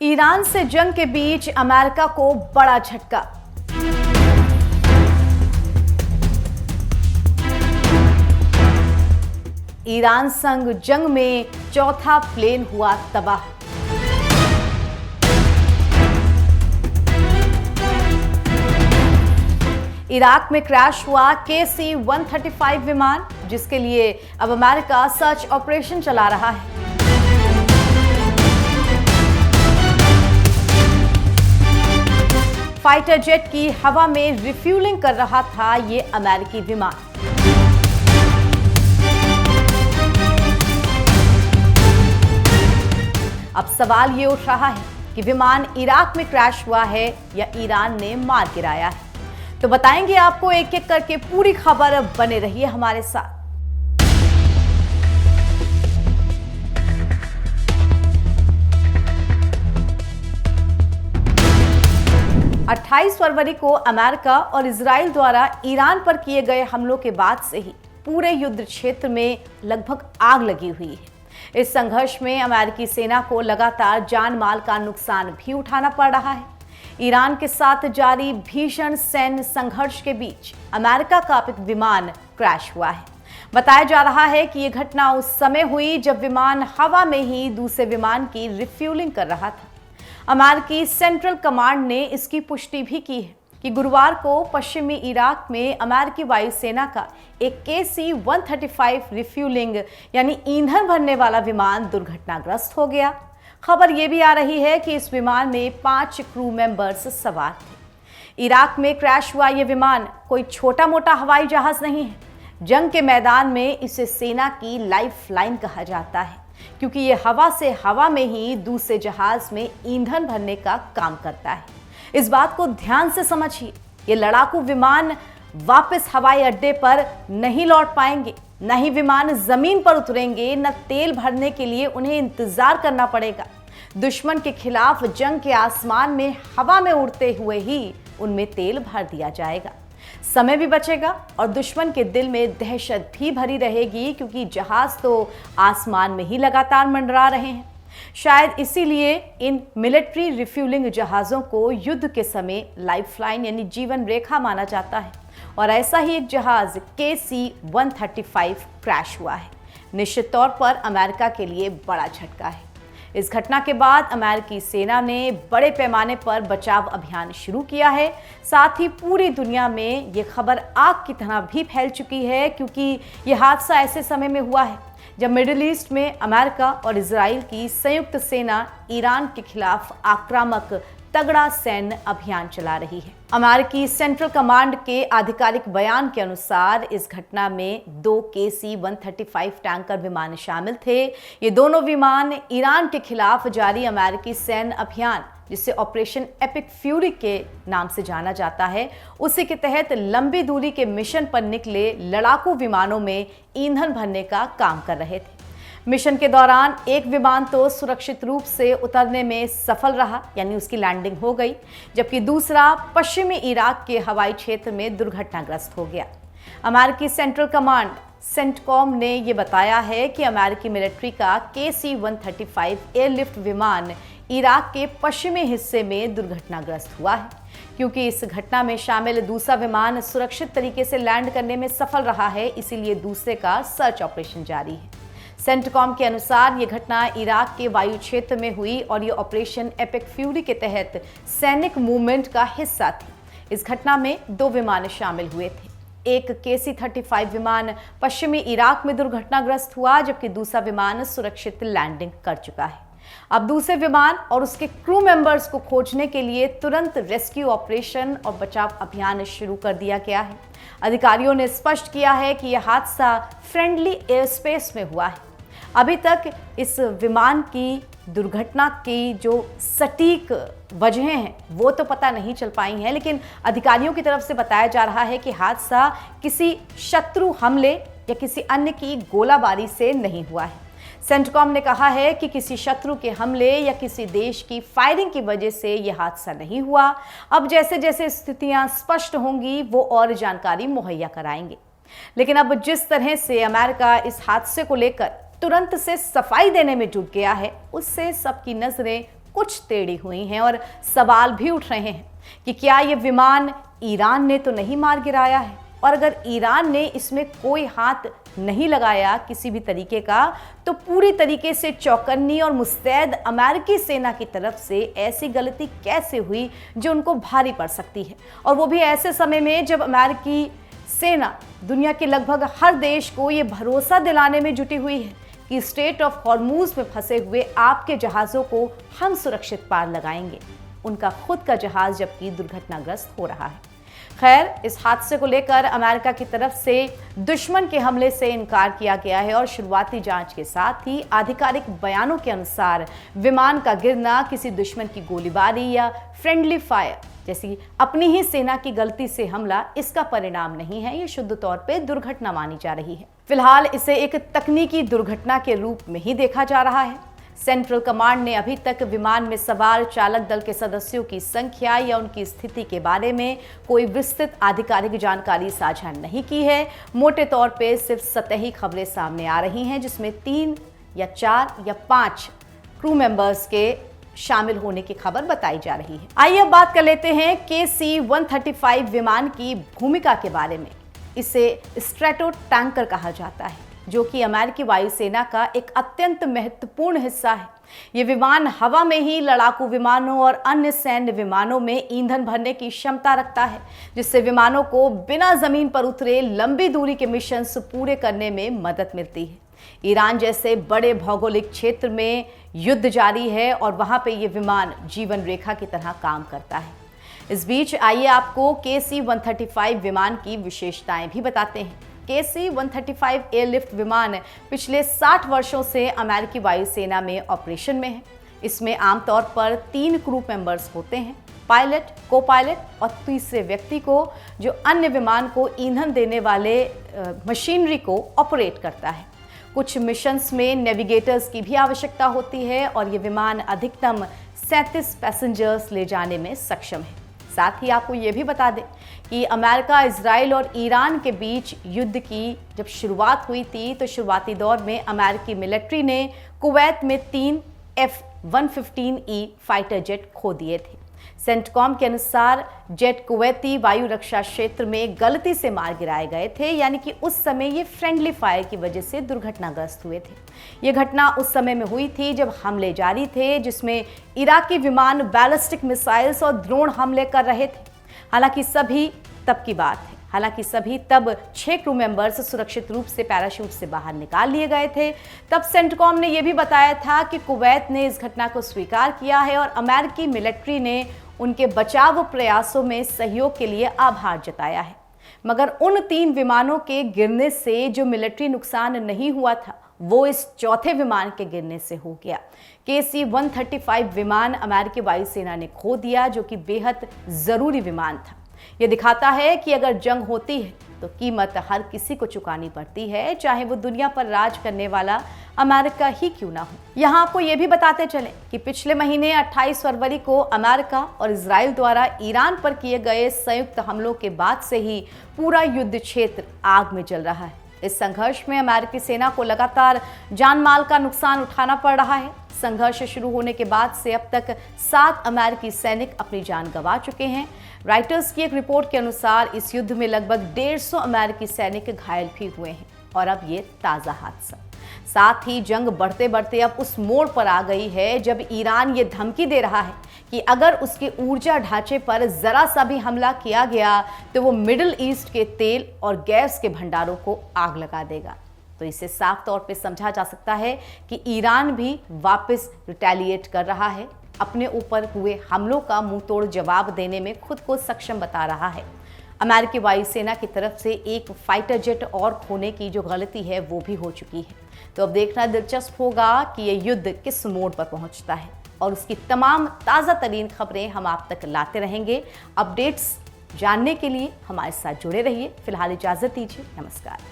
Iran से जंग के बीच अमेरिका को बड़ा झटका। ईरान संग जंग में चौथा प्लेन हुआ तबाह। इराक में क्रैश हुआ KC-135 विमान, जिसके लिए अब अमेरिका सर्च ऑपरेशन चला रहा है। फाइटर जेट की हवा में रिफ्यूलिंग कर रहा था ये अमेरिकी विमान। अब सवाल ये उठ रहा है कि विमान इराक में क्रैश हुआ है या ईरान ने मार गिराया है। तो बताएंगे आपको एक एक करके पूरी खबर, बने रहिए हमारे साथ। 28 फरवरी को अमेरिका और इजराइल द्वारा ईरान पर किए गए हमलों के बाद से ही पूरे युद्ध क्षेत्र में लगभग आग लगी हुई है। इस संघर्ष में अमेरिकी सेना को लगातार जान माल का नुकसान भी उठाना पड़ रहा है। ईरान के साथ जारी भीषण सैन्य संघर्ष के बीच अमेरिका का एक विमान क्रैश हुआ है। बताया जा रहा है कि यह घटना उस समय हुई जब विमान हवा में ही दूसरे विमान की रिफ्यूलिंग कर रहा था। अमेरिकी सेंट्रल कमांड ने इसकी पुष्टि भी की है कि गुरुवार को पश्चिमी इराक में अमेरिकी वायुसेना का एक KC-135 रिफ्यूलिंग यानी ईंधन भरने वाला विमान दुर्घटनाग्रस्त हो गया। खबर यह भी आ रही है कि इस विमान में 5 क्रू मेंबर्स सवार थे। इराक में क्रैश हुआ यह विमान कोई छोटा मोटा हवाई जहाज नहीं है। जंग के मैदान में इसे सेना की लाइफलाइन कहा जाता है, क्योंकि ये हवा से हवा में ही दूसरे जहाज में ईंधन भरने का काम करता है। इस बात को ध्यान से समझिए, ये लड़ाकू विमान वापस हवाई अड्डे पर नहीं लौट पाएंगे, न ही विमान जमीन पर उतरेंगे, न तेल भरने के लिए उन्हें इंतजार करना पड़ेगा। दुश्मन के खिलाफ जंग के आसमान में हवा में उड़ते हुए ही उनमें तेल भर दिया जाएगा। समय भी बचेगा और दुश्मन के दिल में दहशत भी भरी रहेगी, क्योंकि जहाज तो आसमान में ही लगातार मंडरा रहे हैं। शायद इसीलिए इन मिलिट्री रिफ्यूलिंग जहाज़ों को युद्ध के समय लाइफलाइन यानी जीवन रेखा माना जाता है। और ऐसा ही एक जहाज KC-135 क्रैश हुआ है। निश्चित तौर पर अमेरिका के लिए बड़ा झटका है। इस घटना के बाद अमेरिकी सेना ने बड़े पैमाने पर बचाव अभियान शुरू किया है। साथ ही पूरी दुनिया में ये खबर आग की तरह भी फैल चुकी है, क्योंकि ये हादसा ऐसे समय में हुआ है जब मिडिल ईस्ट में अमेरिका और इजराइल की संयुक्त सेना ईरान के खिलाफ आक्रामक तगड़ा सैन्य अभियान चला रही है। अमेरिकी सेंट्रल कमांड के आधिकारिक बयान के अनुसार इस घटना में 2 KC-135 टैंकर विमान शामिल थे। ये दोनों विमान ईरान के खिलाफ जारी अमेरिकी सैन्य अभियान, जिसे ऑपरेशन एपिक फ्यूरी के नाम से जाना जाता है, उसी के तहत लंबी दूरी के मिशन पर निकले लड़ाकू विमानों में ईंधन भरने का काम कर रहे थे। मिशन के दौरान एक विमान तो सुरक्षित रूप से उतरने में सफल रहा, यानी उसकी लैंडिंग हो गई, जबकि दूसरा पश्चिमी इराक के हवाई क्षेत्र में दुर्घटनाग्रस्त हो गया। अमेरिकी सेंट्रल कमांड सेंटकॉम ने यह बताया है कि अमेरिकी मिलिट्री का KC-135 एयरलिफ्ट विमान इराक के पश्चिमी हिस्से में दुर्घटनाग्रस्त हुआ है। क्योंकि इस घटना में शामिल दूसरा विमान सुरक्षित तरीके से लैंड करने में सफल रहा है, इसीलिए दूसरे का सर्च ऑपरेशन जारी है। सेंटकॉम के अनुसार ये घटना इराक के वायु क्षेत्र में हुई और ये ऑपरेशन एपिक फ्यूरी के तहत सैनिक मूवमेंट का हिस्सा थी। इस घटना में 2 विमान शामिल हुए थे। एक KC-35 विमान पश्चिमी इराक में दुर्घटनाग्रस्त हुआ, जबकि दूसरा विमान सुरक्षित लैंडिंग कर चुका है। अब दूसरे विमान और उसके क्रू मेंबर्स को खोजने के लिए तुरंत रेस्क्यू ऑपरेशन और बचाव अभियान शुरू कर दिया गया है। अधिकारियों ने स्पष्ट किया है कि यह हादसा फ्रेंडली एयर स्पेस में हुआ है। अभी तक इस विमान की दुर्घटना की जो सटीक वजहें हैं वो तो पता नहीं चल पाई हैं, लेकिन अधिकारियों की तरफ से बताया जा रहा है कि हादसा किसी शत्रु हमले या किसी अन्य की गोलाबारी से नहीं हुआ है। सेंटकॉम ने कहा है कि किसी शत्रु के हमले या किसी देश की फायरिंग की वजह से यह हादसा नहीं हुआ। अब जैसे जैसे स्थितियां स्पष्ट होंगी वो और जानकारी मुहैया कराएंगे। लेकिन अब जिस तरह से अमेरिका इस हादसे को लेकर तुरंत से सफाई देने में जुट गया है, उससे सबकी नजरें कुछ टेढ़ी हुई हैं और सवाल भी उठ रहे हैं कि क्या ये विमान ईरान ने तो नहीं मार गिराया है, और अगर ईरान ने इसमें कोई हाथ नहीं लगाया किसी भी तरीके का, तो पूरी तरीके से चौकन्नी और मुस्तैद अमेरिकी सेना की तरफ से ऐसी गलती कैसे हुई जो उनको भारी पड़ सकती है, और वो भी ऐसे समय में जब अमेरिकी सेना दुनिया के लगभग हर देश को ये भरोसा दिलाने में जुटी हुई है कि स्ट्रेट ऑफ हॉर्मूज में फंसे हुए आपके जहाज़ों को हम सुरक्षित पार लगाएंगे। उनका खुद का जहाज जबकि दुर्घटनाग्रस्त हो रहा है। खैर, इस हादसे को लेकर अमेरिका की तरफ से दुश्मन के हमले से इनकार किया गया है और शुरुआती जांच के साथ ही आधिकारिक बयानों के अनुसार विमान का गिरना किसी दुश्मन की गोलीबारी या फ्रेंडली फायर जैसी अपनी ही सेना की गलती से हमला इसका परिणाम नहीं है। ये शुद्ध तौर पे दुर्घटना मानी जा रही है। फिलहाल इसे एक तकनीकी दुर्घटना के रूप में ही देखा जा रहा है। सेंट्रल कमांड ने अभी तक विमान में सवार चालक दल के सदस्यों की संख्या या उनकी स्थिति के बारे में कोई विस्तृत आधिकारिक जानकारी साझा नहीं की है। मोटे तौर पे सिर्फ सतही खबरें सामने आ रही हैं, जिसमें 3 या 4 या 5 क्रू मेंबर्स के शामिल होने की खबर बताई जा रही है। आइए अब बात कर लेते हैं KC-135 विमान की भूमिका के बारे में। इसे स्ट्रैटो टैंकर कहा जाता है, जो कि अमेरिकी वायुसेना का एक अत्यंत महत्वपूर्ण हिस्सा है। ये विमान हवा में ही लड़ाकू विमानों और अन्य सैन्य विमानों में ईंधन भरने की क्षमता रखता है, जिससे विमानों को बिना जमीन पर उतरे लंबी दूरी के मिशन पूरे करने में मदद मिलती है। ईरान जैसे बड़े भौगोलिक क्षेत्र में युद्ध जारी है और वहां पे ये विमान जीवन रेखा की तरह काम करता है। इस बीच आइए आपको KC-135 विमान की विशेषताएं भी बताते हैं। KC-135 एयरलिफ्ट विमान पिछले 60 वर्षों से अमेरिकी वायुसेना में ऑपरेशन में है। इसमें आमतौर पर 3 क्रू मेंबर्स होते हैं, पायलट, को पायलट और तीसरे व्यक्ति को, जो अन्य विमान को ईंधन देने वाले मशीनरी को ऑपरेट करता है। कुछ मिशंस में नेविगेटर्स की भी आवश्यकता होती है और ये विमान अधिकतम 37 पैसेंजर्स ले जाने में सक्षम है। साथ ही आपको ये भी बता दें कि अमेरिका, इजराइल और ईरान के बीच युद्ध की जब शुरुआत हुई थी, तो शुरुआती दौर में अमेरिकी मिलिट्री ने कुवैत में 3 F-115E फाइटर जेट खो दिए थे। सेंटकॉम के अनुसार जेट कुवैती वायु रक्षा क्षेत्र में गलती से मार गिराए गए थे, यानी कि उस समय ये फ्रेंडली फायर की वजह से दुर्घटनाग्रस्त हुए थे। ये घटना उस समय में हुई थी जब हमले जारी थे, जिसमें इराकी विमान बैलिस्टिक मिसाइल्स और ड्रोन हमले कर रहे थे। हालांकि सभी तब 6 क्रू मेंबर्स सुरक्षित रूप से पैराशूट से बाहर निकाल लिए गए थे। तब सेंटकॉम ने यह भी बताया था कि कुवैत ने इस घटना को स्वीकार किया है और अमेरिकी मिलिट्री ने उनके बचाव प्रयासों में सहयोग के लिए आभार जताया है। मगर उन 3 विमानों के गिरने से जो मिलिट्री नुकसान नहीं हुआ था, वो इस चौथे विमान के गिरने से हो गया। KC-135 विमान अमेरिकी वायुसेना ने खो दिया, जो कि बेहद जरूरी विमान था। यह दिखाता है कि अगर जंग होती है तो कीमत हर किसी को चुकानी पड़ती है, चाहे वो दुनिया पर राज करने वाला अमेरिका ही क्यों ना हो। यहाँ आपको ये भी बताते चलें कि पिछले महीने 28 फरवरी को अमेरिका और इजराइल द्वारा ईरान पर किए गए संयुक्त हमलों के बाद से ही पूरा युद्ध क्षेत्र आग में जल रहा है। इस संघर्ष में अमेरिकी सेना को लगातार जान माल का नुकसान उठाना पड़ रहा है। संघर्ष शुरू होने के बाद से अब तक 7 अमेरिकी सैनिक अपनी जान गंवा चुके हैं। राइटर्स की एक रिपोर्ट के अनुसार इस युद्ध में लगभग 150 अमेरिकी सैनिक घायल भी हुए हैं और अब ये ताज़ा हादसा। साथ ही जंग बढ़ते बढ़ते अब उस मोड़ पर आ गई है जब ईरान ये धमकी दे रहा है कि अगर उसके ऊर्जा ढांचे पर जरा सा भी हमला किया गया तो वो मिडिल ईस्ट के तेल और गैस के भंडारों को आग लगा देगा। तो इसे साफ तौर पे समझा जा सकता है कि ईरान भी वापस रिटेलिएट कर रहा है, अपने ऊपर हुए हमलों का मुंहतोड़ जवाब देने में खुद को सक्षम बता रहा है। अमेरिकी वायुसेना की तरफ से एक फाइटर जेट और खोने की जो गलती है वो भी हो चुकी है। तो अब देखना दिलचस्प होगा कि ये युद्ध किस मोड़ पर पहुंचता है और उसकी तमाम ताज़ा तरीन खबरें हम आप तक लाते रहेंगे। अपडेट्स जानने के लिए हमारे साथ जुड़े रहिए। फिलहाल इजाज़त दीजिए, नमस्कार।